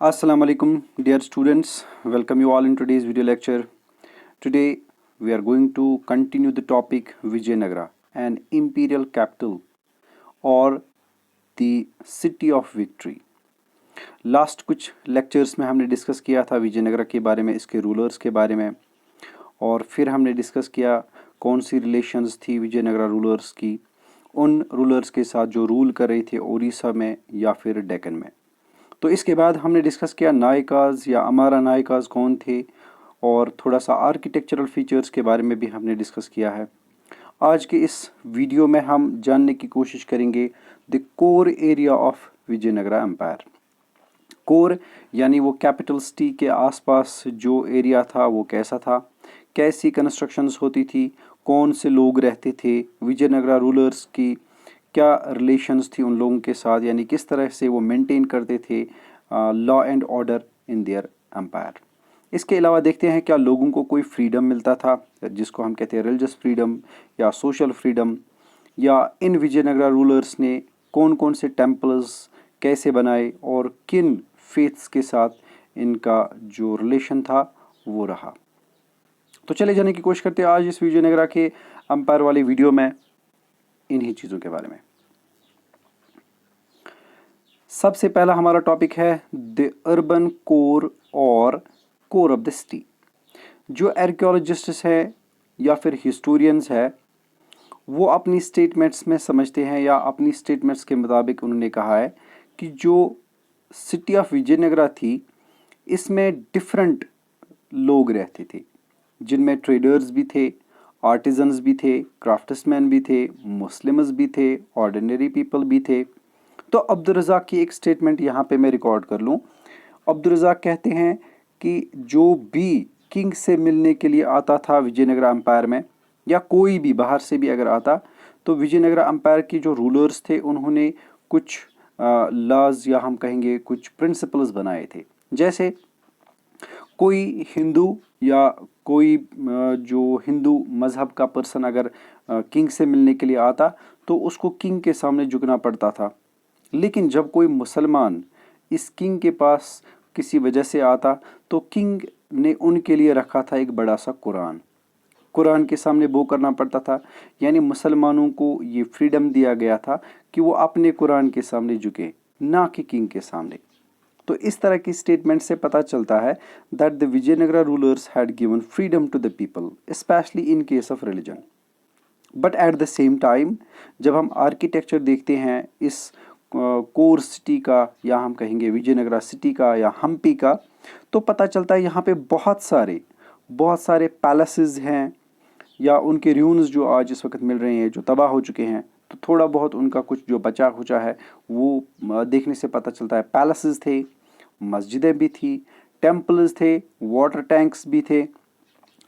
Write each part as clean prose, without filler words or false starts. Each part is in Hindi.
Assalamu alaikum, dear students. Welcome you all in today's video lecture. Today we are going to continue the topic Vijayanagara, an imperial capital or the city of victory. Last कुछ लेक्चर्स में हमने डिस्कस किया था विजयनगरा के बारे में, इसके रूलर्स के बारे में, और फिर हमने डिस्कस किया कौन सी रिलेशंस थी विजयनगरा रूलर्स की उन रूलर्स के साथ जो रूल कर रहे थे उड़ीसा में या फिर डेक्कन में। तो इसके बाद हमने डिस्कस किया नायकाज या अमारा नायकाज कौन थे, और थोड़ा सा आर्किटेक्चरल फीचर्स के बारे में भी हमने डिस्कस किया है। आज के इस वीडियो में हम जानने की कोशिश करेंगे the core area of Vijayanagara empire. Core यानी वो कैपिटल सिटी के आसपास जो एरिया था वो कैसा था, कैसी कंस्ट्रक्शंस होती थी, कौन से लोग रहते थे, विजयनगरा रूलर्स की क्या रिलेशंस थी उन लोगों के साथ, यानी किस तरह से वो मेंटेन करते थे law and order in their empire. इसके अलावा देखते हैं क्या लोगों को कोई फ्रीडम मिलता था, जिसको हम कहते हैं रिलीजियस फ्रीडम या सोशल फ्रीडम, या इन विजयनगरा रूलर्स ने कौन कौन से टेम्पल्स कैसे बनाए और किन फेथ्स के साथ इनका जो रिलेशन था वो रहा। तो चले जाने की कोशिश करते हैं आज इस विजयनगरा के एम्पायर वाली वीडियो में इन्हीं चीज़ों के बारे में। सबसे पहला हमारा टॉपिक है द अर्बन कोर और कोर ऑफ द सिटी। जो आर्कियोलॉजिस्ट्स हैं या फिर हिस्टोरियंस है वो अपनी स्टेटमेंट्स में समझते हैं या अपनी स्टेटमेंट्स के मुताबिक उन्होंने कहा है कि जो सिटी ऑफ विजयनगरा थी इसमें डिफरेंट लोग रहते थे, जिनमें ट्रेडर्स भी थे, आर्टिजन्स भी थे, क्राफ्ट्समैन भी थे, मुस्लिम्स भी थे, ऑर्डिनरी पीपल भी थे। तो अब्दुल रज़ाक की एक स्टेटमेंट यहाँ पे मैं रिकॉर्ड कर लूँ। अब्दुल रज़ाक कहते हैं कि जो भी किंग से मिलने के लिए आता था विजयनगरा एम्पायर में, या कोई भी बाहर से भी अगर आता, तो विजयनगरा एम्पायर के जो रूलर्स थे उन्होंने कुछ लॉज या हम कहेंगे कुछ प्रिंसिपल्स बनाए थे। जैसे कोई हिंदू या कोई जो हिंदू मज़हब का पर्सन अगर किंग से मिलने के लिए आता तो उसको किंग के सामने झुकना पड़ता था। लेकिन जब कोई मुसलमान इस किंग के पास किसी वजह से आता तो किंग ने उनके लिए रखा था एक बड़ा सा कुरान। कुरान के सामने बो करना पड़ता था, यानी मुसलमानों को ये फ्रीडम दिया गया था कि वो अपने कुरान के सामने झुके, ना कि किंग के सामने। तो इस तरह की स्टेटमेंट से पता चलता है that the Vijayanagara rulers had given freedom to the people specially in case of religion. But at the same time जब हम आर्किटेक्चर देखते हैं इस कोर सिटी का या हम कहेंगे विजयनगरा सिटी का या हम्पी का, तो पता चलता है यहाँ पे बहुत सारे पैलेसेस हैं या उनके र्यून्स जो आज इस वक्त मिल रहे हैं जो तबाह हो चुके हैं, तो थोड़ा बहुत उनका कुछ जो बचा खुचा है वो देखने से पता चलता है। पैलेसेस थे, मस्जिदें भी थी, टेम्पल्स थे, वाटर टैंक्स भी थे,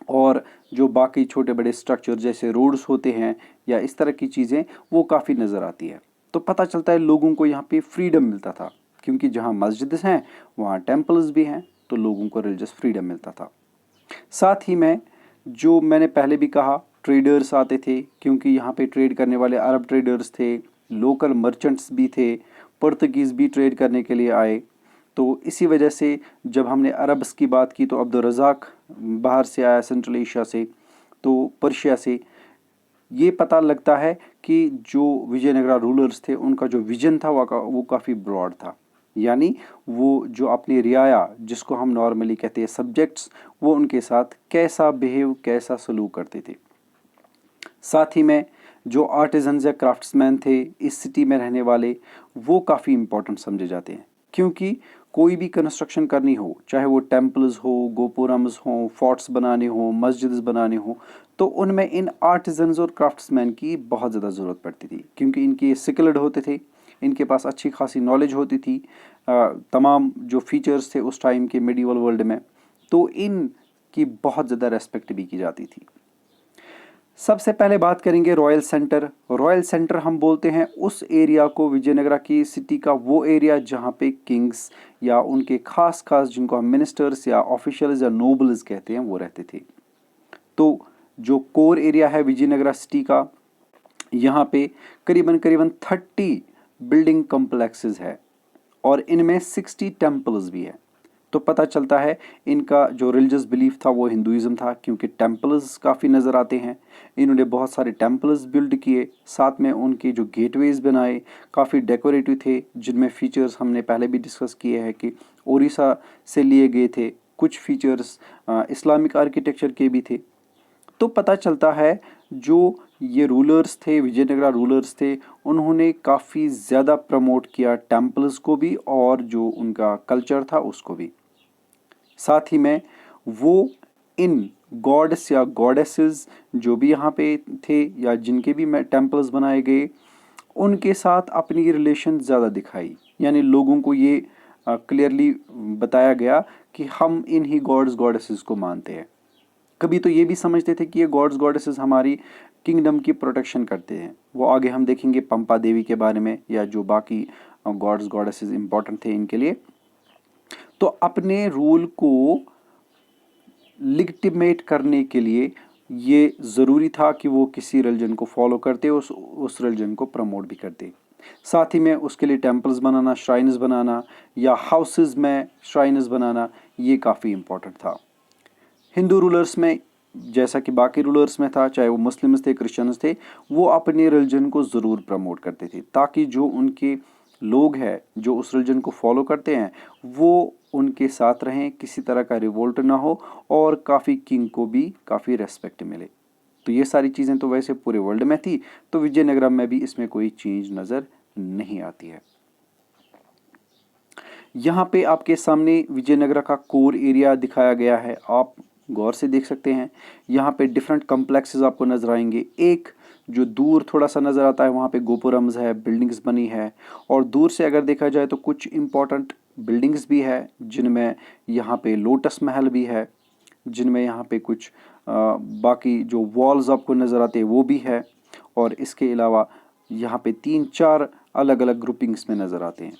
और जो बाकी छोटे बड़े स्ट्रक्चर जैसे रोड्स होते हैं या इस तरह की चीज़ें वो काफ़ी नज़र आती है। तो पता चलता है लोगों को यहाँ पे फ्रीडम मिलता था, क्योंकि जहाँ मस्जिद हैं वहाँ टेम्पल्स भी हैं, तो लोगों को रिलीजियस फ्रीडम मिलता था। साथ ही में जो मैंने पहले भी कहा ट्रेडर्स आते थे, क्योंकि यहाँ पे ट्रेड करने वाले अरब ट्रेडर्स थे, लोकल मर्चेंट्स भी थे, पुर्तगीज़ भी ट्रेड करने के लिए आए। तो इसी वजह से जब हमने अरब्स की बात की तो अब्दुल रज़ाक बाहर से आया, सेंट्रल एशिया से, तो पर्शिया से। ये पता लगता है कि जो विजयनगरा रूलर्स थे उनका जो विजन था वो काफ़ी ब्रॉड था, यानी वो जो अपनी रियाया जिसको हम नॉर्मली कहते हैं सब्जेक्ट्स, वो उनके साथ कैसा बिहेव, कैसा सलूक करते थे। साथ ही में जो आर्टिजन्स या क्राफ्ट्समैन थे इस सिटी में रहने वाले, वो काफ़ी इम्पोर्टेंट समझे जाते हैं, क्योंकि कोई भी कंस्ट्रक्शन करनी हो, चाहे वो टेम्पल्स हो, गोपुरम्स हों, फोर्ट्स बनाने हों, मस्जिद्स बनाने हों, तो उनमें इन आर्टिजन्स और क्राफ्ट्समैन की बहुत ज़्यादा ज़रूरत पड़ती थी, क्योंकि इनके स्किल्ड होते थे, इनके पास अच्छी खासी नॉलेज होती थी तमाम जो फीचर्स थे उस टाइम के मिडीवल वर्ल्ड में, तो इनकी बहुत ज़्यादा रेस्पेक्ट भी की जाती थी। सबसे पहले बात करेंगे रॉयल सेंटर। रॉयल सेंटर हम बोलते हैं उस एरिया को, विजयनगरा की सिटी का वो एरिया जहाँ पे किंग्स या उनके खास जिनको हम मिनिस्टर्स या ऑफिशियल्स या नोबल्स कहते हैं वो रहते थे। तो जो कोर एरिया है विजयनगरा सिटी का, यहाँ पे करीबन 30 बिल्डिंग कम्प्लेक्सेस है, और इनमें 60 टेम्पल्स भी है। तो पता चलता है इनका जो रिलीजियस बिलीफ था वो हिंदुइज्म था, क्योंकि टेम्पल्स काफ़ी नज़र आते हैं। इन्होंने बहुत सारे टेम्पल्स बिल्ड किए, साथ में उनके जो गेटवेज बनाए काफ़ी डेकोरेटिव थे, जिनमें फीचर्स हमने पहले भी डिस्कस किए हैं कि ओडिशा से लिए गए थे। कुछ फीचर्स इस्लामिक आर्किटेक्चर के भी थे। तो पता चलता है जो ये रूलर्स थे, विजयनगरा रूलर्स थे, उन्होंने काफ़ी ज़्यादा प्रमोट किया टेम्पल्स को भी और जो उनका कल्चर था उसको भी। साथ ही में वो इन गॉड्स या गॉडेसेस जो भी यहाँ पे थे या जिनके भी टेम्पल्स बनाए गए, उनके साथ अपनी रिलेशन ज़्यादा दिखाई। यानी लोगों को ये क्लियरली बताया गया कि हम इन ही गॉड्स गॉडेसेस को मानते हैं। कभी तो ये भी समझते थे कि ये गॉड्स गॉडेसेस हमारी किंगडम की प्रोटेक्शन करते हैं। वो आगे हम देखेंगे पंपा देवी के बारे में, या जो बाकी गॉड्स गॉडेसेस इंपॉर्टेंट थे इनके लिए। तो अपने रूल को लिगिटिमेट करने के लिए ये ज़रूरी था कि वो किसी रिलीजन को फॉलो करते, उस रिलीजन को प्रमोट भी करते। साथ ही में उसके लिए टेम्पल्स बनाना, श्राइन्स बनाना या हाउसेस में श्राइन्स बनाना, ये काफ़ी इम्पोर्टेंट था। हिंदू रूलर्स में जैसा कि बाकी रूलर्स में था, चाहे वो मुस्लिम्स थे, क्रिश्चियंस थे, वो अपने रिलीजन को ज़रूर प्रमोट करते थे, ताकि जो उनके लोग हैं जो उस रिलीजन को फॉलो करते हैं वो उनके साथ रहें, किसी तरह का रिवोल्ट ना हो और काफ़ी किंग को भी काफ़ी रेस्पेक्ट मिले। तो ये सारी चीज़ें तो वैसे पूरे वर्ल्ड में थी, तो विजयनगरम में भी इसमें कोई चेंज नज़र नहीं आती है। यहाँ पे आपके सामने विजयनगरा का कोर एरिया दिखाया गया है, आप गौर से देख सकते हैं। यहाँ पे डिफरेंट कॉम्प्लेक्सेस आपको नजर आएंगे। एक जो दूर थोड़ा सा नज़र आता है, वहाँ पे गोपुरम्स है, बिल्डिंग्स बनी है, और दूर से अगर देखा जाए तो कुछ इम्पोर्टेंट बिल्डिंग्स भी है, जिनमें यहाँ पे लोटस महल भी है, जिनमें यहाँ पे कुछ बाकी जो वॉल्स आपको नज़र आते हैं वो भी है, और इसके अलावा यहाँ पे 3-4 अलग अलग ग्रुपिंग्स में नज़र आते हैं।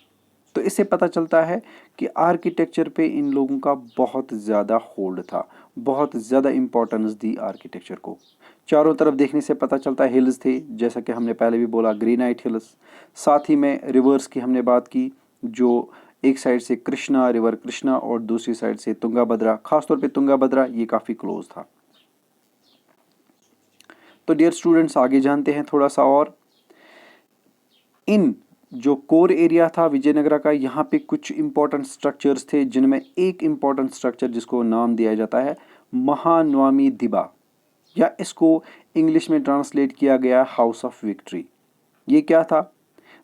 तो इससे पता चलता है कि आर्किटेक्चर पे इन लोगों का बहुत ज़्यादा होल्ड था, बहुत ज़्यादा इम्पोर्टेंस दी आर्किटेक्चर को। चारों तरफ देखने से पता चलता है हिल्स थे, जैसा कि हमने पहले भी बोला, ग्रेनाइट हिल्स। साथ ही में रिवर्स की हमने बात की, जो एक साइड से कृष्णा, रिवर कृष्णा, और दूसरी साइड से तुंगाभद्रा। खासतौर पे तुंगाभद्रा ये काफ़ी क्लोज था। तो डियर स्टूडेंट्स, आगे जानते हैं थोड़ा सा और। इन जो कोर एरिया था विजयनगरा का, यहाँ पे कुछ इंपॉर्टेंट स्ट्रक्चर्स थे, जिनमें एक इंपॉर्टेंट स्ट्रक्चर जिसको नाम दिया जाता है महानवामी दिबा, या इसको इंग्लिश में ट्रांसलेट किया गया हाउस ऑफ विक्ट्री। ये क्या था?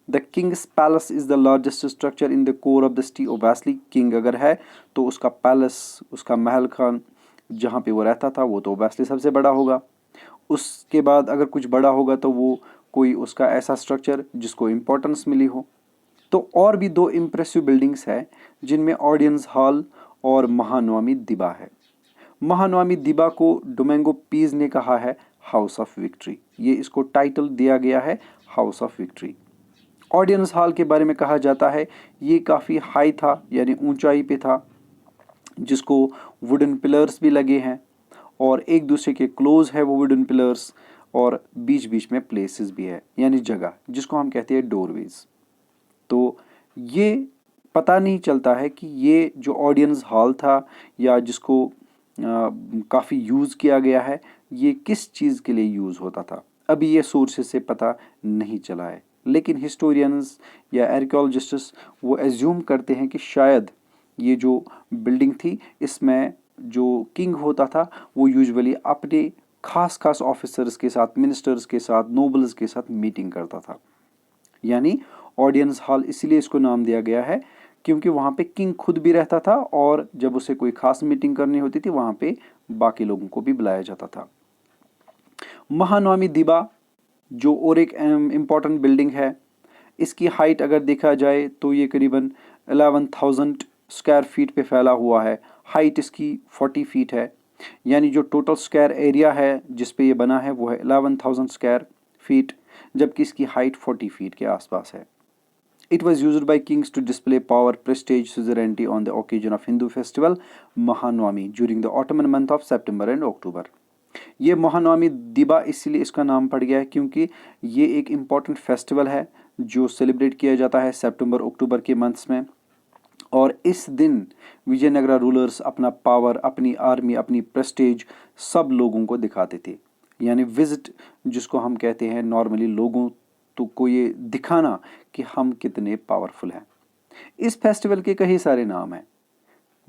The king's palace is the largest structure in the core of the city. Obviously king अगर है तो उसका पैलेस, उसका महल खान जहाँ पे वो रहता था, वो तो ओबेसली सबसे बड़ा होगा। उसके बाद अगर कुछ बड़ा होगा तो वो कोई उसका ऐसा स्ट्रक्चर जिसको इम्पोर्टेंस मिली हो। तो और भी 2 इम्प्रेसिव बिल्डिंग्स है, जिनमें ऑडियंस हॉल और महानवामी दिबा है। महानवामी दिबा को डोमिंगो पीज ने कहा है हाउस ऑफ विक्ट्री। ये इसको टाइटल दिया गया है house of victory. Audience hall के बारे में कहा जाता है ये काफ़ी हाई था, यानी ऊंचाई पे था, जिसको वुडन पिलर्स भी लगे हैं और एक दूसरे के क्लोज है वो वुडन पिलर्स, और बीच बीच में प्लेसेस भी है, यानी जगह, जिसको हम कहते हैं डोरवेज। तो ये पता नहीं चलता है कि ये जो ऑडियंस हॉल था या जिसको काफ़ी यूज़ किया गया है, ये किस चीज़ के लिए यूज़ होता था, अभी ये सोर्सेस से पता नहीं चला है। लेकिन हिस्टोरियंस या आर्कियोलॉजिस्ट्स वो एज्यूम करते हैं कि शायद ये जो बिल्डिंग थी, इसमें जो किंग होता था वो यूजुअली अपने खास खास ऑफिसर्स के साथ, मिनिस्टर्स के साथ, नोबल्स के साथ मीटिंग करता था। यानी ऑडियंस हॉल इसीलिए इसको नाम दिया गया है क्योंकि वहाँ पे किंग खुद भी रहता था, और जब उसे कोई खास मीटिंग करनी होती थी वहाँ पे बाकी लोगों को भी बुलाया जाता था। महानवामी दिबा जो और एक इम्पॉर्टेंट बिल्डिंग है, इसकी हाइट अगर देखा जाए तो ये करीबन 11,000 स्क्वायर फीट पे फैला हुआ है। हाइट इसकी 40 फीट है, यानी जो टोटल स्क्वायर एरिया है जिस पे ये बना है वो है 11,000 स्क्वायर फीट, जबकि इसकी हाइट 40 फीट के आसपास है। It was used by kings to display power, prestige, suzerainty on the occasion of Hindu festival Mahanwami during the autumn month of September and October. ये महानवामी दिबा इसीलिए इसका नाम पड़ गया है क्योंकि ये एक इम्पॉर्टेंट फेस्टिवल है जो सेलिब्रेट किया जाता है सितंबर अक्टूबर के मंथ्स में। और इस दिन विजयनगरा रूलर्स अपना पावर, अपनी आर्मी, अपनी प्रेस्टेज सब लोगों को दिखाते थे। यानी विजिट जिसको हम कहते हैं नॉर्मली लोगों तो को ये दिखाना कि हम कितने पावरफुल हैं। इस फेस्टिवल के कई सारे नाम हैं।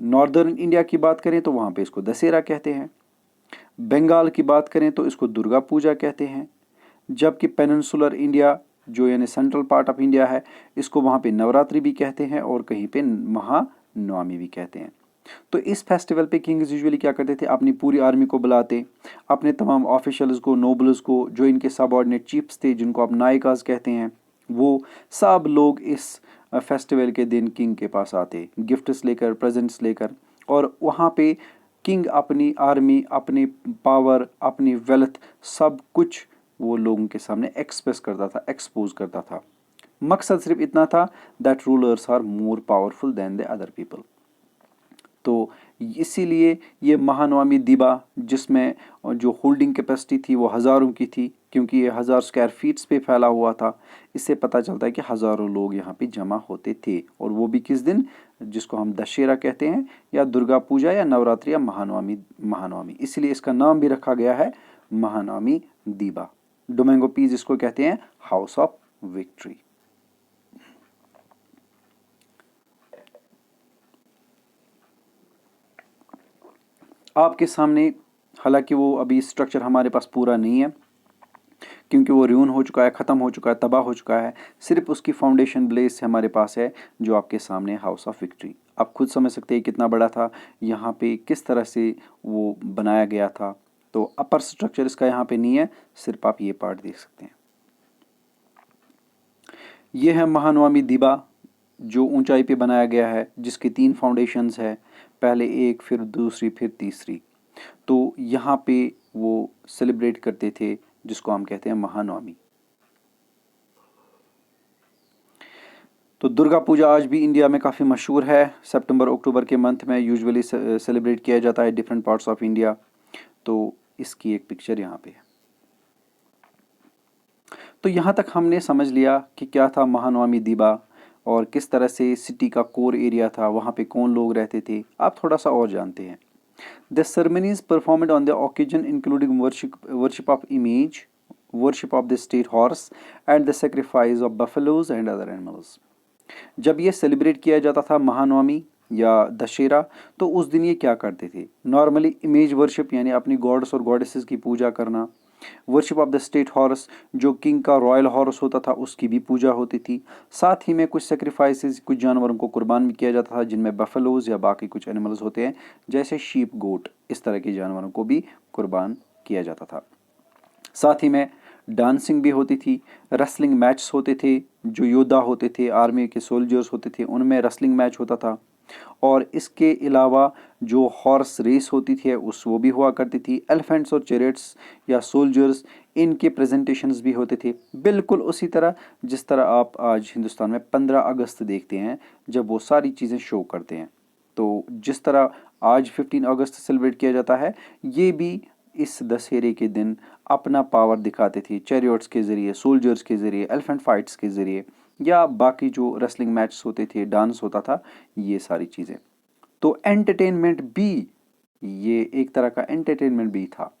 नॉर्दर्न इंडिया की बात करें तो वहाँ पे इसको दशहरा कहते हैं। बंगाल की बात करें तो इसको दुर्गा पूजा कहते हैं। जबकि पेनिनसुलर इंडिया जो यानी सेंट्रल पार्ट ऑफ इंडिया है, इसको वहाँ पे नवरात्रि भी कहते हैं और कहीं पे महानवमी भी कहते हैं। तो इस फेस्टिवल पे किंग्स यूजुअली क्या करते थे, अपनी पूरी आर्मी को बुलाते, अपने तमाम ऑफिशियल्स को, नोबल्स को, जो इनके सबऑर्डिनेट चीफ्स थे जिनको आप नायकास कहते हैं, वो सब लोग इस फेस्टिवल के दिन किंग के पास आते गिफ्ट्स लेकर, प्रेजेंट्स लेकर। और वहाँ पे किंग अपनी आर्मी, अपनी पावर, अपनी वेल्थ सब कुछ वो लोगों के सामने एक्सप्रेस करता था, एक्सपोज करता था। मकसद सिर्फ इतना था that rulers are more powerful than the other people. तो इसीलिए ये महानवमी दिबा, जिसमें जो होल्डिंग कैपेसिटी थी वो हज़ारों की थी, क्योंकि ये 1000 स्क्वायर फीट्स पे फैला हुआ था। इससे पता चलता है कि हज़ारों लोग यहाँ पे जमा होते थे। और वो भी किस दिन, जिसको हम दशहरा कहते हैं, या दुर्गा पूजा, या नवरात्रि, या महानवमी। इसलिए इसका नाम भी रखा गया है महानवमी दिबा। डोमिंगो पीस इसको कहते हैं हाउस ऑफ विक्ट्री। आपके सामने, हालांकि वो अभी स्ट्रक्चर हमारे पास पूरा नहीं है क्योंकि वो र्यून हो चुका है, ख़त्म हो चुका है, तबाह हो चुका है। सिर्फ उसकी फाउंडेशन ब्लेस हमारे पास है जो आपके सामने हाउस ऑफ विक्ट्री। आप खुद समझ सकते हैं कितना बड़ा था, यहाँ पे किस तरह से वो बनाया गया था। तो अपर स्ट्रक्चर इसका यहाँ पे नहीं है, सिर्फ आप ये पार्ट देख सकते हैं। ये है महानवमी दिबा जो ऊंचाई पे बनाया गया है, जिसकी 3 फाउंडेशंस है, पहले एक, फिर दूसरी, फिर तीसरी। तो यहाँ पे वो सेलिब्रेट करते थे जिसको हम कहते हैं महानवमी। तो दुर्गा पूजा आज भी इंडिया में काफ़ी मशहूर है। सितंबर अक्टूबर के मंथ में यूजुअली सेलिब्रेट किया जाता है डिफरेंट पार्ट्स ऑफ इंडिया। तो इसकी एक पिक्चर यहाँ पे है। तो यहाँ तक हमने समझ लिया कि क्या था महानवमी दिबा और किस तरह से सिटी का कोर एरिया था, वहाँ पे कौन लोग रहते थे। आप थोड़ा सा और जानते हैं। The ceremonies performed on the occasion including worship of image, worship of the state horse, and the sacrifice of buffaloes and other animals. जब ये सेलिब्रेट किया जाता था महानवमी या दशहरा, तो उस दिन ये क्या करते थे, नॉर्मली इमेज वर्शिप यानी अपनी गॉड्स और गॉडेसेस की पूजा करना, worship of the state horse जो किंग का रॉयल हॉर्स होता था उसकी भी पूजा होती थी। साथ ही में कुछ सेक्रीफाइसेस, कुछ जानवरों को कुर्बान भी किया जाता था जिनमें बफेलोज या बाकी कुछ एनिमल्स होते हैं जैसे शीप, गोट, इस तरह के जानवरों को भी कुर्बान किया जाता था। साथ ही में डांसिंग भी होती थी, रेसलिंग मैच होते थे, जो योद्धा होते थे, आर्मी के सोल्जर्स होते थे, उनमें रेसलिंग मैच होता था। और इसके अलावा जो हॉर्स रेस होती थी वो भी हुआ करती थी। एलिफेंट्स और चैरियट्स या सोल्जर्स, इनके प्रेजेंटेशंस भी होते थे, बिल्कुल उसी तरह जिस तरह आप आज हिंदुस्तान में 15 अगस्त देखते हैं जब वो सारी चीज़ें शो करते हैं। तो जिस तरह आज 15 अगस्त सेलिब्रेट किया जाता है, ये भी इस दशहरे के दिन अपना पावर दिखाते थे, चैरियट्स के ज़रिए, सोल्जर्स के ज़रिए, एलिफेंट फाइट्स के ज़रिए, या बाकी जो रेसलिंग मैच होते थे, डांस होता था, ये सारी चीज़ें। तो एंटरटेनमेंट भी, ये एक तरह का एंटरटेनमेंट भी था।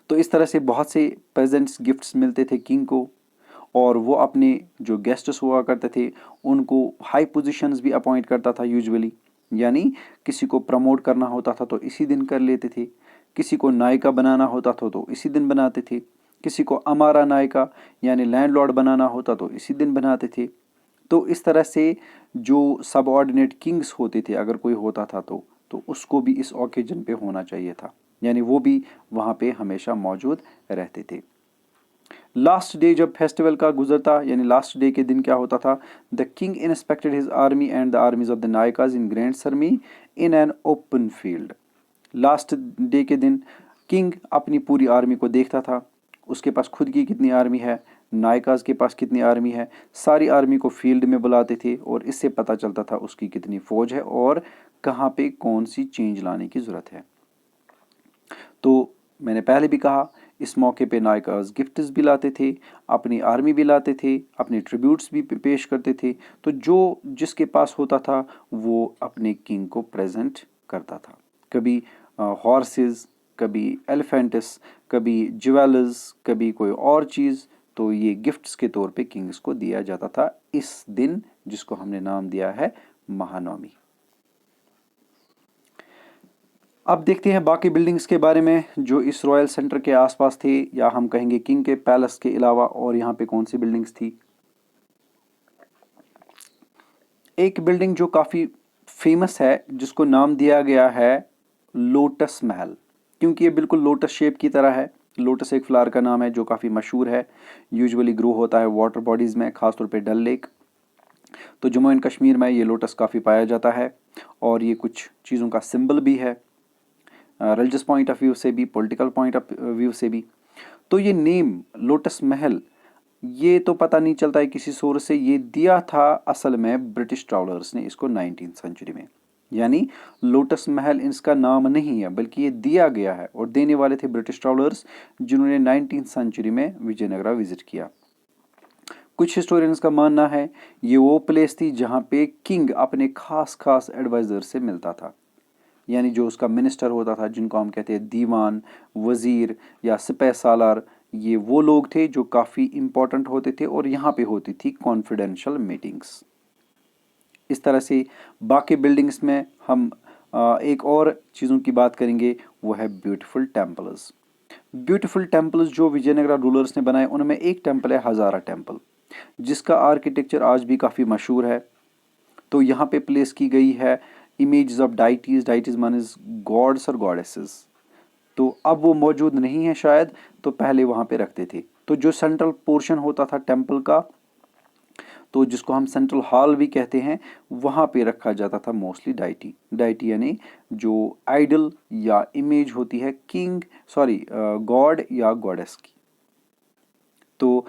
तो इस तरह से बहुत से प्रेजेंट्स, गिफ्ट्स मिलते थे किंग को, और वो अपने जो गेस्ट्स हुआ करते थे उनको हाई पोजीशंस भी अपॉइंट करता था यूजुअली। यानी किसी को प्रमोट करना होता था तो इसी दिन कर लेते थे, किसी को नायिका बनाना होता था तो इसी दिन बनाते थे, किसी को अमारा नायिका यानी लैंडलॉर्ड बनाना होता तो इसी दिन बनाते थे। तो इस तरह से जो सबऑर्डिनेट किंग्स होते थे, अगर कोई होता था तो उसको भी इस ओकेजन पे होना चाहिए था, यानी वो भी वहाँ पे हमेशा मौजूद रहते थे। लास्ट डे जब फेस्टिवल का गुजरता, यानी लास्ट डे के दिन क्या होता था, the king inspected his army and the armies of the नायकाज in grand ceremony in an open field. Last day के दिन किंग अपनी पूरी आर्मी को देखता था, उसके पास खुद की कितनी आर्मी है, नायकाज के पास कितनी आर्मी है, सारी आर्मी को फील्ड में बुलाते थे और इससे पता चलता था उसकी कितनी फौज है और कहाँ पे कौन सी चेंज लाने की ज़रूरत है। तो मैंने पहले भी कहा, इस मौके पे नायकास गिफ्ट्स भी लाते थे, अपनी आर्मी भी लाते थे, अपने ट्रिब्यूट्स भी पेश करते थे। तो जो जिसके पास होता था वो अपने किंग को प्रेजेंट करता था। कभी हॉर्सेस, कभी एलिफेंट्स, कभी ज्वेलर्स, कभी कोई और चीज़। तो ये गिफ्ट्स के तौर पे किंग्स को दिया जाता था इस दिन, जिसको हमने नाम दिया है महानवमी। अब देखते हैं बाकी बिल्डिंग्स के बारे में जो इस रॉयल सेंटर के आसपास थे, या हम कहेंगे किंग के पैलेस के अलावा और यहाँ पे कौन सी बिल्डिंग्स थी। एक बिल्डिंग जो काफ़ी फेमस है, जिसको नाम दिया गया है लोटस महल, क्योंकि ये बिल्कुल लोटस शेप की तरह है। लोटस एक फ्लावर का नाम है जो काफ़ी मशहूर है, यूजुअली ग्रो होता है वाटर बॉडीज़ में, खासतौर पे डल लेक। तो जम्मू एंड कश्मीर में ये लोटस काफ़ी पाया जाता है और ये कुछ चीज़ों का सिंबल भी है, रिलीजियस पॉइंट ऑफ व्यू से भी, पॉलिटिकल पॉइंट ऑफ व्यू से भी। तो ये नेम लोटस महल, ये तो पता नहीं चलता है किसी सोर्स से, ये दिया था असल में ब्रिटिश ट्रैवलर्स ने इसको 19th सेंचुरी में। यानी लोटस महल इसका नाम नहीं है, बल्कि ये दिया गया है और देने वाले थे ब्रिटिश ट्रैवलर्स जिन्होंने 19th सेंचुरी में विजयनगरा विजिट किया। कुछ हिस्टोरियंस का मानना है ये वो प्लेस थी जहाँ पे किंग अपने खास खास एडवाइजर से मिलता था, यानी जो उसका मिनिस्टर होता था, जिनको हम कहते हैं दीवान, वजीर या सिपह सालार। ये वो लोग थे जो काफ़ी इंपॉर्टेंट होते थे और यहाँ पे होती थी कॉन्फिडेंशियल मीटिंग्स। इस तरह से बाकी बिल्डिंग्स में हम एक और चीज़ों की बात करेंगे, वो है ब्यूटीफुल टेम्पल्स। ब्यूटीफुल टेम्पल्स जो विजयनगरा रूलर्स ने बनाए, उनमें एक टेम्पल है हज़ारा टेम्पल, जिसका आर्किटेक्चर आज भी काफ़ी मशहूर है। तो यहाँ पे प्लेस की गई है इमेजेस ऑफ डाइटीज, डाइटीज माने गॉड्स और गॉडेसेस। तो अब वो मौजूद नहीं है शायद, तो पहले वहाँ पे रखते थे। तो जो सेंट्रल पोर्शन होता था टेम्पल का, तो जिसको हम सेंट्रल हॉल भी कहते हैं, वहाँ पे रखा जाता था मोस्टली डाइटी। डाइटी यानी जो आइडल या इमेज होती है किंग, सॉरी गॉड या गॉडेस की। तो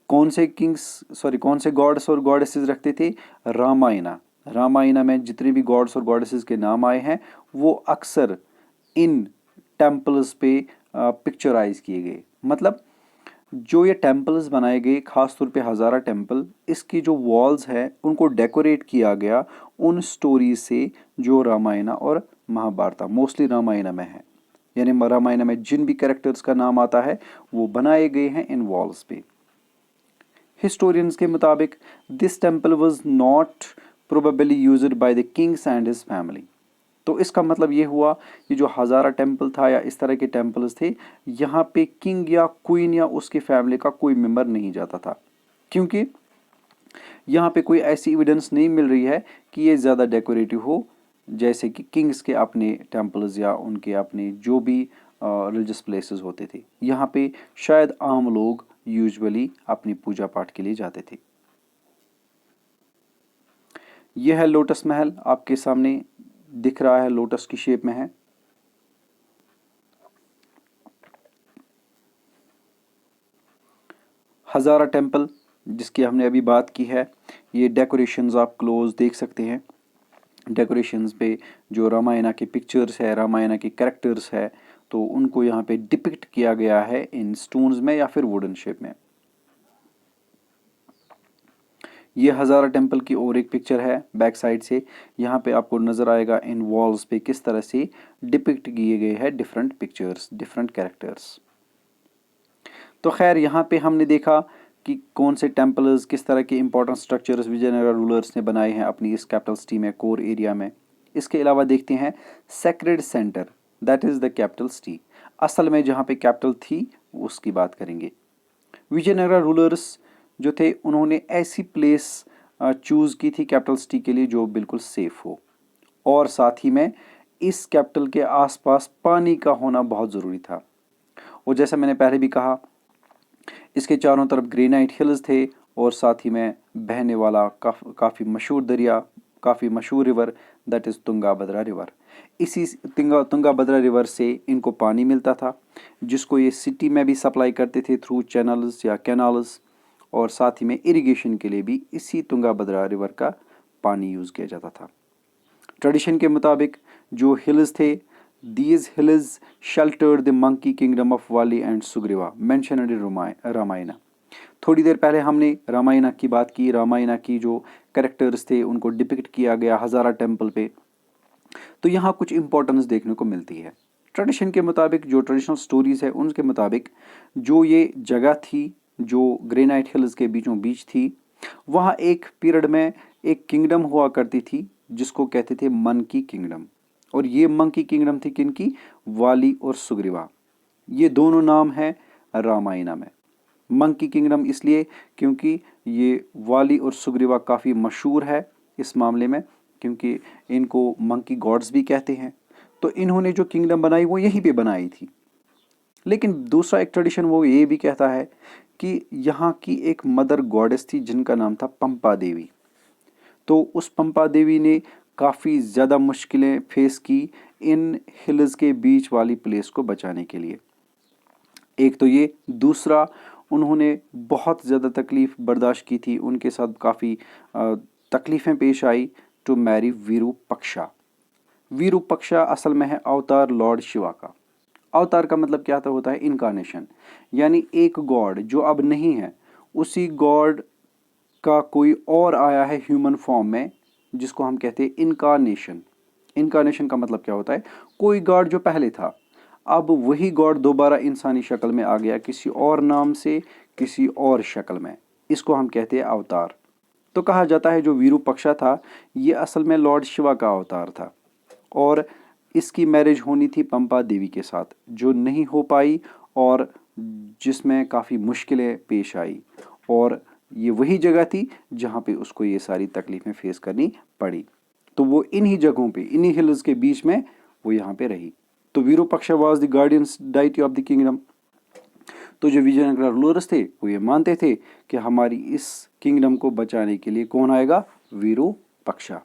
कौन से किंग्स, सॉरी कौन से गॉड्स और गॉडेसेस रखते थे? रामायणा, रामायणा में जितने भी गॉड्स और गॉडेसेस के नाम आए हैं वो अक्सर इन टेम्पल्स पे पिक्चराइज किए गए। मतलब जो ये टेम्पल्स बनाए गए, खासतौर पे हज़ारा टेम्पल, इसकी जो वॉल्स हैं उनको डेकोरेट किया गया उन स्टोरीज से जो रामायणा और महाभारत, मोस्टली रामायणा में है। यानी रामायणा में जिन भी कैरेक्टर्स का नाम आता है वो बनाए गए हैं इन वॉल्स पे। हिस्टोरियंस के मुताबिक this temple was not probably used by the Kings and his family. तो इसका मतलब ये हुआ, ये जो हज़ारा टेम्पल था या इस तरह के टेम्पल्स थे, यहाँ पे किंग या क्वीन या उसके फैमिली का कोई मेंबर नहीं जाता था, क्योंकि यहाँ पे कोई ऐसी एविडेंस नहीं मिल रही है कि ये ज़्यादा डेकोरेटिव हो जैसे कि किंग्स के अपने टेम्पल्स या उनके अपने जो भी रिलीजियस प्लेसेस होते थे। यहाँ पे शायद आम लोग यूजुअली अपनी पूजा पाठ के लिए जाते थे। यह है लोटस महल, आपके सामने दिख रहा है, लोटस की शेप में है। हज़ारा टेम्पल जिसकी हमने अभी बात की है, ये डेकोरेशंस आप क्लोज देख सकते हैं। डेकोरेशंस पे जो रामायणा के पिक्चर्स है, रामायणा के कैरेक्टर्स है, तो उनको यहाँ पे डिपिक्ट किया गया है इन स्टोन्स में या फिर वुडन शेप में। ये हज़ारा टेम्पल की और एक पिक्चर है बैक साइड से। यहाँ पे आपको नज़र आएगा इन वॉल्स पे किस तरह से डिपिक्ट किए गए हैं डिफरेंट पिक्चर्स, डिफरेंट कैरेक्टर्स। तो खैर यहाँ पे हमने देखा कि कौन से टेम्पल्स, किस तरह के इंपॉर्टेंट स्ट्रक्चर्स विजयनगरा रूलर्स ने बनाए हैं अपनी इस कैपिटल सिटी में, कोर एरिया में। इसके अलावा देखते हैं sacred centre, that is the capital city. असल में जहाँ पे कैपिटल थी उसकी बात करेंगे। विजयनगरा रूलर्स जो थे उन्होंने ऐसी प्लेस चूज़ की थी कैपिटल सिटी के लिए जो बिल्कुल सेफ हो, और साथ ही में इस कैपिटल के आसपास पानी का होना बहुत ज़रूरी था। और जैसा मैंने पहले भी कहा, इसके चारों तरफ ग्रेनाइट हिल्स थे और साथ ही में बहने वाला काफ़ी मशहूर दरिया, काफ़ी मशहूर river, that is Tungabhadra river. इसी तुंगाभद्रा रिवर से इनको पानी मिलता था, जिसको ये सिटी में भी सप्लाई करते थे थ्रू चैनल्स या कैनाल्स, और साथ ही में इरिगेशन के लिए भी इसी तुंगाभद्रा रिवर का पानी यूज़ किया जाता था। ट्रेडिशन के मुताबिक जो हिल्स थे These hills sheltered the monkey kingdom of Vali and Sugriva, mentioned in Ramayana. थोड़ी देर पहले हमने रामायणा की बात की। रामायणा की जो कैरेक्टर्स थे उनको डिपिक्ट किया गया हजारा टेम्पल पे। तो यहाँ कुछ इंपॉर्टेंस देखने को मिलती है। ट्रेडिशन के मुताबिक, जो ट्रेडिशनल स्टोरीज है उनके मुताबिक, जो ये जगह थी जो ग्रेनाइट हिल्स के बीचों बीच थी, वहाँ एक पीरियड में एक किंगडम हुआ करती थी जिसको कहते थे मंकी किंगडम। और ये मंकी किंगडम थी किनकी? वाली और सुग्रीवा। ये दोनों नाम है रामायणा में। मंकी किंगडम इसलिए क्योंकि ये वाली और सुग्रीवा काफ़ी मशहूर है इस मामले में, क्योंकि इनको मंकी गॉड्स भी कहते हैं। तो इन्होंने जो किंगडम बनाई वो यहीं पे बनाई थी। लेकिन दूसरा एक ट्रेडिशन वो ये भी कहता है कि यहाँ की एक मदर गॉडेस थी जिनका नाम था पंपा देवी। तो उस पंपा देवी ने काफ़ी ज़्यादा मुश्किलें फेस की इन हिल्स के बीच वाली प्लेस को बचाने के लिए। एक तो ये, दूसरा उन्होंने बहुत ज़्यादा तकलीफ़ बर्दाश्त की थी, उनके साथ काफ़ी तकलीफ़ें पेश आई टू मैरी वीरूपक्षा। वीरूपक्षा असल में है अवतार लॉर्ड शिवा का। अवतार का मतलब क्या होता है? इनकारनेशन, यानी एक गॉड जो अब नहीं है, उसी गॉड का कोई और आया है ह्यूमन फॉर्म में, जिसको हम कहते हैं इनकारनेशन। इनकारनेशन का मतलब क्या होता है? कोई गॉड जो पहले था, अब वही गॉड दोबारा इंसानी शक्ल में आ गया, किसी और नाम से, किसी और शक्ल में। इसको हम कहते हैं अवतार। तो कहा जाता है जो वीरूपक्षा था ये असल में लॉर्ड शिवा का अवतार था, और इसकी मैरिज होनी थी पंपा देवी के साथ, जो नहीं हो पाई और जिसमें काफ़ी मुश्किलें पेश आई। और ये वही जगह थी जहाँ पे उसको ये सारी तकलीफ़ें फेस करनी पड़ी। तो वो इन्हीं जगहों पे, इन्हीं हिल्स के बीच में वो यहाँ पे रही। तो Virupaksha was the guardians deity of the kingdom. तो जो विजयनगर रूलर्स थे वो ये मानते थे कि हमारी इस किंगडम को बचाने के लिए कौन आएगा? वीरूपक्षा।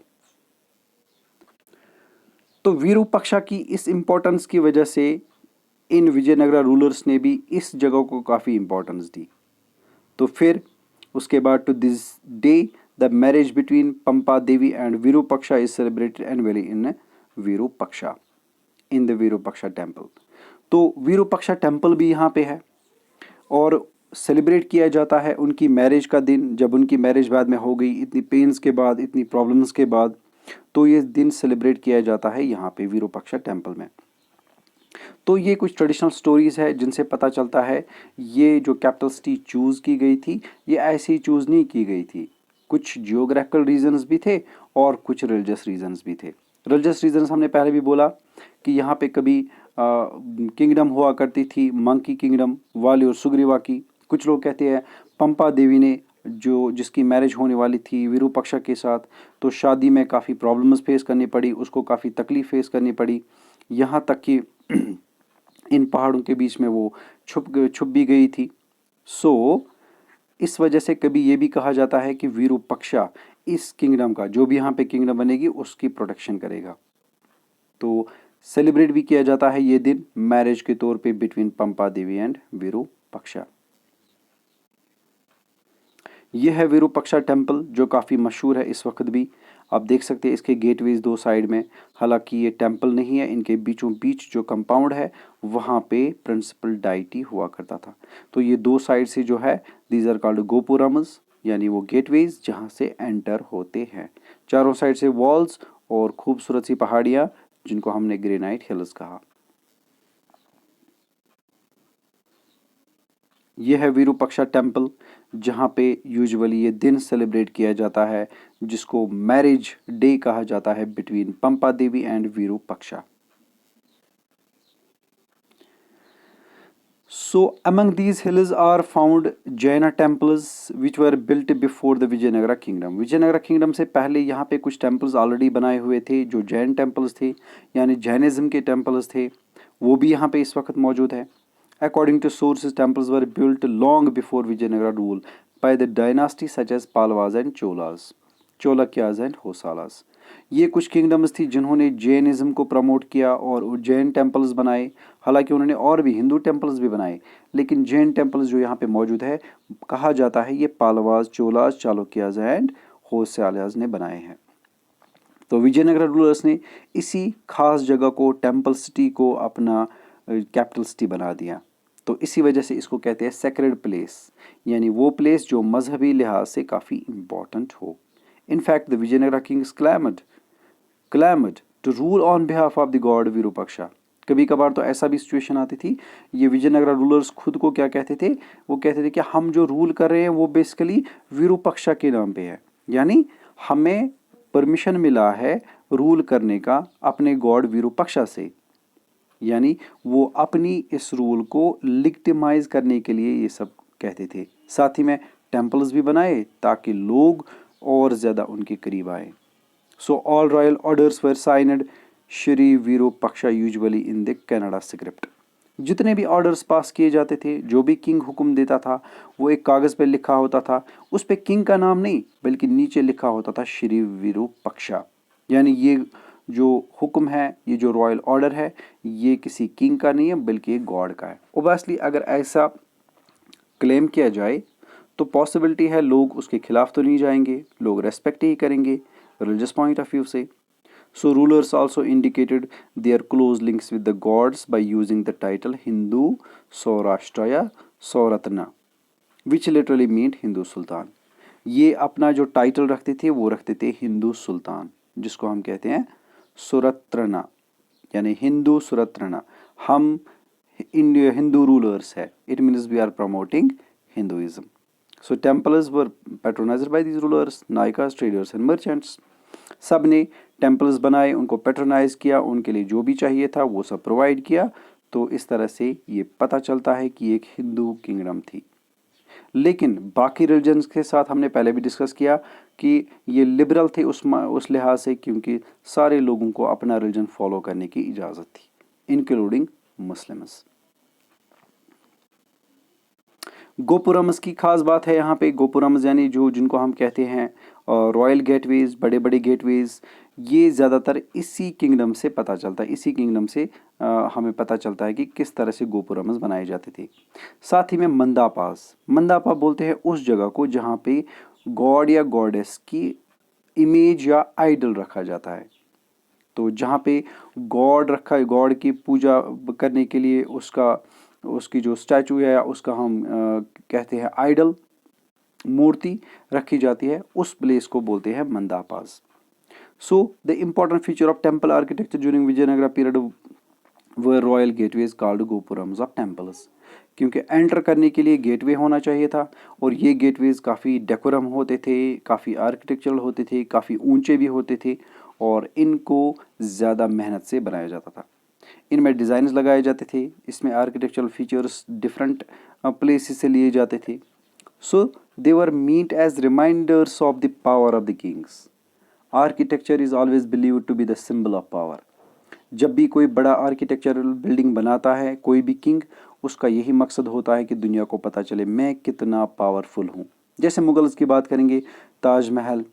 तो वीरूपक्षा की इस इम्पोर्टेंस की वजह से इन विजयनगरा रूलर्स ने भी इस जगह को काफ़ी इम्पोर्टेंस दी। तो फिर उसके बाद to this day the marriage between Pampa Devi and Virupaksha is celebrated annually in Virupaksha, in the Virupaksha temple. तो वीरूपक्षा टेम्पल भी यहाँ पे है और सेलिब्रेट किया जाता है उनकी मैरिज का दिन। जब उनकी मैरिज बाद में हो गई, इतनी पेन्स के बाद, इतनी प्रॉब्लम्स के बाद, तो ये दिन सेलिब्रेट किया जाता है यहाँ पे वीरूपक्षा टेम्पल में। तो ये कुछ ट्रेडिशनल स्टोरीज़ है जिनसे पता चलता है ये जो कैपिटल सिटी चूज़ की गई थी ये ऐसे ही चूज़ नहीं की गई थी। कुछ जियोग्राफिकल रीजंस भी थे और कुछ रिलीजियस रीजंस भी थे। रिलीजियस रीजंस हमने पहले भी बोला कि यहाँ पे कभी किंगडम हुआ करती थी मंकी किंगडम, वाली और सुग्रीवा की। कुछ लोग कहते हैं पंपा देवी ने जो जिसकी मैरिज होने वाली थी वीरूपक्षा के साथ, तो शादी में काफ़ी प्रॉब्लम्स फेस करनी पड़ी, उसको काफ़ी तकलीफ फेस करनी पड़ी, यहाँ तक कि इन पहाड़ों के बीच में वो छुप भी गई थी। सो इस वजह से कभी ये भी कहा जाता है कि वीरूपक्षा इस किंगडम का, जो भी यहाँ पे किंगडम बनेगी उसकी प्रोटेक्शन करेगा। तो सेलिब्रेट भी किया जाता है ये दिन मैरिज के तौर पे बिटवीन पंपा देवी एंड वीरूपक्षा। यह है वीरूपक्षा टेम्पल जो काफ़ी मशहूर है इस वक्त भी। आप देख सकते हैं इसके गेटवेज दो साइड में, हालांकि ये टेम्पल नहीं है, इनके बीचों बीच जो कंपाउंड है वहाँ पे प्रिंसिपल डाइटी हुआ करता था। तो ये दो साइड से जो है दीज आर कॉल्ड गोपुरम्स, यानी वो गेटवेज जहाँ से एंटर होते हैं। चारों साइड से वॉल्स और खूबसूरत सी पहाड़ियाँ जिनको हमने ग्रेनाइट हिल्स कहा। यह है वीरूपक्षा टेम्पल जहाँ पे यूजुअली ये दिन सेलिब्रेट किया जाता है जिसको मैरिज डे कहा जाता है between Pampa Devi and Virupaksha. So among these hills are found Jaina temples which were built before the Vijayanagara kingdom. Vijayanagara kingdom से पहले यहाँ पे कुछ टेम्पल्स ऑलरेडी बनाए हुए थे जो जैन टेम्पल्स थे, यानी जैनिज्म के टेम्पल्स थे, वो भी यहाँ पे इस वक्त मौजूद है। According to sources, temples were built long before Vijayanagara rule by the dynasties such as Palwas and Cholas, Cholukyas and Hosalas. ये कुछ किंगडम्स थी जिन्होंने जैनिज्म को प्रमोट किया और जैन टेम्पल्स बनाए। हालांकि उन्होंने और भी हिंदू टेम्पल्स भी बनाए, लेकिन जैन टेम्पल्स जो यहाँ पे मौजूद है कहा जाता है ये पालवास, चोलास, चालुक्यास एंड होसालास ने बनाए हैं। तो विजयनगर रूलर्स ने इसी खास जगह को, टेम्पल सिटी को, अपना कैपिटल सिटी बना दिया। तो इसी वजह से इसको कहते हैं सेक्रेड प्लेस, यानी वो प्लेस जो मजहबी लिहाज से काफ़ी इम्पॉर्टेंट हो। In fact the Vijayanagara kings claimed to rule on behalf of the god Virupaksha. कभी कभार तो ऐसा भी सिचुएशन आती थी, ये विजयनगरा रूलर्स खुद को क्या कहते थे, वो कहते थे कि हम जो रूल कर रहे हैं वो बेसिकली विरूपाक्षा के नाम पे है, यानी हमें परमिशन मिला है रूल करने का अपने गॉड विरूपाक्षा से, यानी वो अपनी इस रूल को लिग्टिमाइज करने के लिए ये सब कहते थे। साथ ही में टेम्पल्स भी बनाए ताकि लोग और ज़्यादा उनके करीब आए। So all royal orders were signed Shri Virupaksha usually in the Canada script. जितने भी ऑर्डर्स पास किए जाते थे, जो भी किंग हुक्म देता था, वो एक कागज़ पे लिखा होता था। उस पे किंग का नाम नहीं बल्कि नीचे लिखा होता था श्री विरूपाक्षा, यानी ये जो हुक्म है, ये जो रॉयल ऑर्डर है, ये किसी किंग का नहीं है बल्कि एक गॉड का है। ओबियसली अगर ऐसा क्लेम किया जाए तो पॉसिबिलिटी है लोग उसके खिलाफ तो नहीं जाएंगे, लोग रेस्पेक्ट ही करेंगे रिलीजियस पॉइंट ऑफ व्यू से। So rulers also indicated their close links with the gods by using the title Hindu Saurashtraya Sauratna, which literally meant Hindu sultan. ये अपना जो टाइटल रखते थे वो रखते थे हिंदू सुल्तान, जिसको हम कहते हैं सुरत्रना, यानी हिंदू सुरत्रना। हम हिंदू रूलर्स है, it means we are promoting Hinduism. So temples were patronised by these rulers, Nayakas, traders and merchants. सब ने टेम्पल्स बनाए, उनको पैट्रोनाइज किया, उनके लिए जो भी चाहिए था वो सब प्रोवाइड किया। तो इस तरह से ये पता चलता है कि एक हिंदू किंगडम थी। लेकिन बाकी रिलीजन्स के साथ हमने पहले भी डिस्कस किया कि ये लिबरल थे उस लिहाज से, क्योंकि सारे लोगों को अपना रिलीजन फॉलो करने की इजाज़त थी, इंक्लूडिंग मुस्लिम्स। गोपुरम्स की खास बात है यहाँ पे। गोपुरम्स यानी जो जिनको हम कहते हैं रॉयल गेटवेज, बड़े बड़े गेटवेज, ये ज़्यादातर इसी किंगडम से पता चलता है, इसी किंगडम से हमें पता चलता है कि किस तरह से गोपुरम्स बनाए जाते थे। साथ ही में मंदापास, मंदापा बोलते हैं उस जगह को जहाँ पे गॉड या गॉडेस की इमेज या आइडल रखा जाता है। तो जहाँ पे गॉड रखा है, गॉड की पूजा करने के लिए उसकी जो स्टैचू है, उसका हम कहते हैं आइडल, मूर्ति रखी जाती है, उस प्लेस को बोलते हैं mandapas. So the important feature of temple architecture during Vijayanagara period were royal gateways called gopurams of temples, क्योंकि एंटर करने के लिए गेटवे होना चाहिए था, और ये गेटवेज काफ़ी डेकोरम होते थे, काफ़ी आर्किटेक्चरल होते थे, काफ़ी ऊंचे भी होते थे, और इनको ज़्यादा मेहनत से बनाया जाता था। इनमें डिज़ाइंस लगाए जाते थे, इसमें आर्किटेक्चरल फीचर्स डिफरेंट प्लेसेस से लिए जाते थे। So they were meant as reminders of the power of the kings. Architecture is always believed to be the symbol of power. जब भी कोई बड़ा आर्किटेक्चरल बिल्डिंग बनाता है कोई भी किंग, उसका यही मकसद होता है कि दुनिया को पता चले मैं कितना पावरफुल हूँ। जैसे मुगल्स की बात करेंगे, ताजमहल,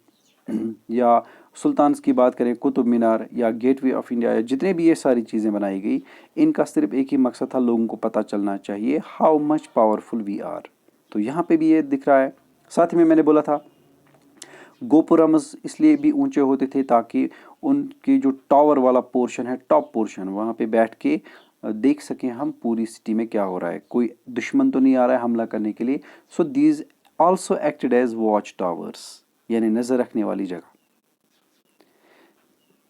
या सुल्तान्स की बात करें, कुतुब मीनार या गेटवे ऑफ इंडिया, या जितने भी ये सारी चीज़ें बनाई गई, इनका सिर्फ एक ही मकसद था, लोगों को पता चलना चाहिए how much powerful we are. तो यहाँ पे भी ये दिख रहा है। साथ ही में मैंने बोला था गोपुरम्स इसलिए भी ऊंचे होते थे ताकि उनकी जो टावर वाला पोर्शन है, टॉप पोर्शन, वहाँ पे बैठ के देख सकें हम पूरी सिटी में क्या हो रहा है, कोई दुश्मन तो नहीं आ रहा है हमला करने के लिए। So these also acted as watch towers, यानी नज़र रखने वाली जगह।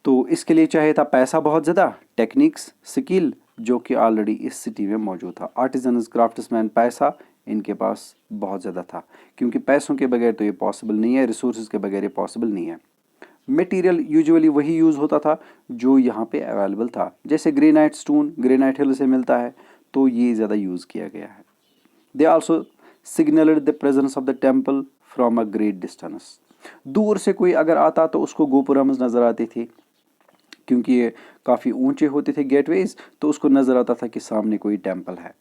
तो इसके लिए चाहिए था पैसा बहुत ज़्यादा, टेक्निक्स, स्किल, जो कि ऑलरेडी इस सिटी में मौजूद था। आर्टिजन्स, क्राफ्ट्समैन, पैसा इनके पास बहुत ज़्यादा था, क्योंकि पैसों के बगैर तो ये पॉसिबल नहीं है, रिसोर्सेज के बगैर ये पॉसिबल नहीं है। मटेरियल यूजुअली वही यूज़ होता था जो यहाँ पे अवेलेबल था, जैसे ग्रेनाइट स्टोन ग्रेनाइट हिल से मिलता है, तो ये ज़्यादा यूज़ किया गया है। They also signalled the presence of the temple from a great distance. दूर से कोई अगर आता तो उसको गोपुरम्स नज़र आते थे, क्योंकि ये काफ़ी ऊंचे होते थे गेटवेज, तो उसको नज़र आता था कि सामने कोई टेम्पल है।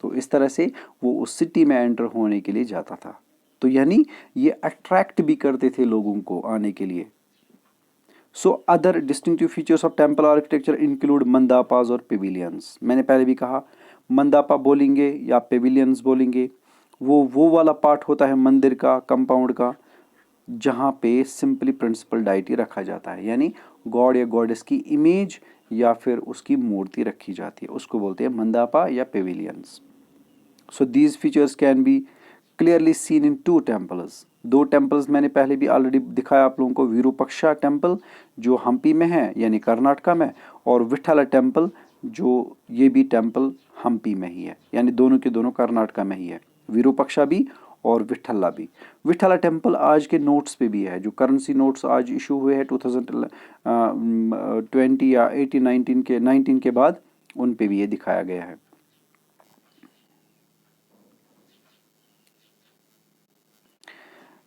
तो इस तरह से वो उस सिटी में एंटर होने के लिए जाता था। तो यानी ये अट्रैक्ट भी करते थे लोगों को आने के लिए। So other distinctive features of temple architecture include mandapas और पेविलियंस। मैंने पहले भी कहा, मंदापा बोलेंगे या पेविलियंस बोलेंगे, वो वाला पार्ट होता है मंदिर का, कंपाउंड का, जहाँ पे सिंपली प्रिंसिपल डाइटी रखा जाता है, यानी गॉड या गॉडेस की इमेज या फिर उसकी मूर्ति रखी जाती है, उसको बोलते हैं मंदापा या pavilions. So these features can be clearly seen in 2 temples. 2 temples मैंने पहले भी ऑलरेडी दिखाया आप लोगों को, विरूपक्षा टेम्पल जो हम्पी में है यानी कर्नाटका में, और विठला टेम्पल जो ये भी टेम्पल हम्पी में ही है, यानी दोनों के दोनों कर्नाटका में ही है, विरूपक्षा भी और विठला भी। विठला टेम्पल आज के नोट्स पे भी है, जो करेंसी नोट्स आज इशू हुए हैं 2020 या 19 के बाद, उन पे भी ये दिखाया गया है।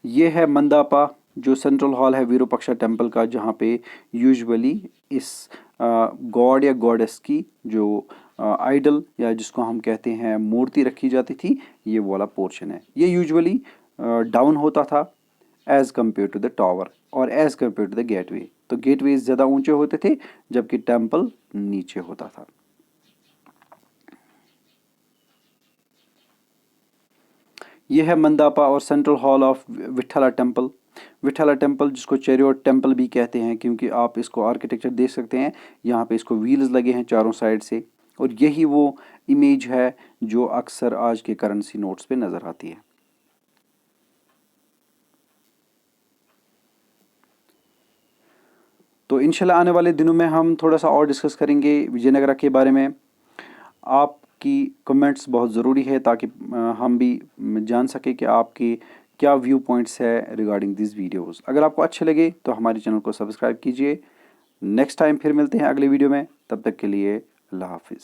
ये है मंदापा जो सेंट्रल हॉल है विरूपाक्षा टेम्पल का, जहाँ पे यूजुअली इस गॉड या गॉडेस की जो आइडल या जिसको हम कहते हैं मूर्ति रखी जाती थी, ये वाला पोर्शन है। ये यूजुअली डाउन होता था as compare to the tower और as compare to the gateway. तो गेटवे ज़्यादा ऊंचे होते थे जबकि टेम्पल नीचे होता था। यह है मंदापा और central hall of Vitthala temple. Vitthala temple जिसको चैरियट टेम्पल भी कहते हैं, क्योंकि आप इसको आर्किटेक्चर देख सकते हैं, यहाँ पे इसको व्हील्स लगे हैं चारों साइड से, और यही वो इमेज है जो अक्सर आज के करेंसी नोट्स पे नज़र आती है। तो इंशाल्लाह आने वाले दिनों में हम थोड़ा सा और डिस्कस करेंगे विजयनगरा के बारे में। आपकी कमेंट्स बहुत ज़रूरी है ताकि हम भी जान सके कि आपके क्या व्यू पॉइंट्स है रिगार्डिंग दिस वीडियोस। अगर आपको अच्छे लगे तो हमारे चैनल को सब्सक्राइब कीजिए। नेक्स्ट टाइम फिर मिलते हैं अगले वीडियो में, तब तक के लिए अल्लाह हाफिज़।